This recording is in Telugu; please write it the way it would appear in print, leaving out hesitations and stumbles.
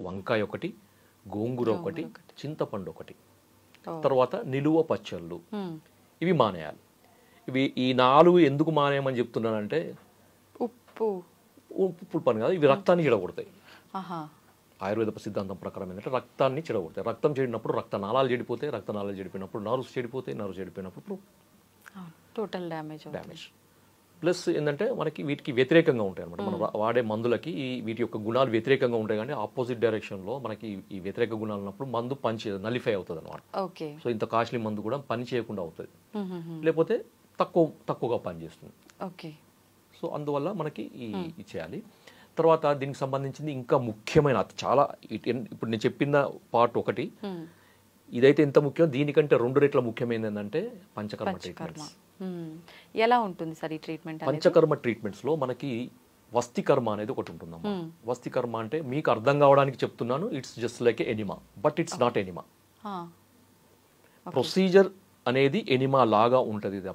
వంకాయ ఒకటి, గోంగూర ఒకటి, చింతపండు ఒకటి, ఓ. తర్వాత నిలువ పచ్చళ్ళు, మ్మ్. ఇవి మానేయాలి. ఇవి ఈ 4 ఎందుకు మానేయమని చెప్తున్నానంటే ఉప్పు. ఉప్పు పులుపని కాదు, ఇవి రక్తాన్ని చెడగొడతాయి. ఆహా. ఆయుర్వేద సిద్ధాంతం ప్రకారం ఏంటంటే రక్తాన్ని చెడగొడతాయి. రక్తం చెడినప్పుడు రక్తనాళాలు చెడిపోతాయి, రక్తనాళాలు చెడిపోయినప్పుడు నర్వ్స్ చెడిపోతాయి, నర్వ్స్ చెడిపోయినప్పుడు టోటల్ డ్యామేజ్. ప్లస్ ఏంటంటే మనకి వీటికి వ్యతిరేకంగా ఉంటాయి అనమాట. మనం వాడే మందులకి వీటి యొక్క గుణాలు వ్యతిరేకంగా ఉంటాయి, కానీ ఆపోజిట్ డైరెక్షన్లో మనకి ఈ వ్యతిరేక గుణాలు ఉన్నప్పుడు మందు పని నలిఫై అవుతుంది అనమాట. ఓకే. సో ఇంత కాస్ట్లీ మందు కూడా పని చేయకుండా అవుతుంది, మ్మ్. లేకపోతే తక్కువగా పనిచేస్తుంది. ఓకే. సో అందువల్ల మనకి ఈ చేయాలి. తర్వాత దీనికి సంబంధించింది ఇంకా ముఖ్యమైన చాలా ఇప్పుడు నేను చెప్పిన పార్ట్ ఒకటి, మ్మ్. ఇదైతే ఎంత ముఖ్యం, దీనికంటే 2 రెట్ల ముఖ్యమైనది ఏంటంటే పంచకర్మ ట్రీట్మెంట్స్. ఎలా ఉంటుంది సార్ ఈ ట్రీట్మెంట్? పంచకర్మ ట్రీట్మెంట్స్లో మనకి వస్తికర్మ అనేది ఒకటి ఉంటుందమ్మా. వస్తికర్మ అంటే మీకు అర్థం కావడానికి చెప్తున్నాను, it's just like enema, but it's not enema. Procedure అనేది ఎనిమా లాగా ఉంటుంది తప్ప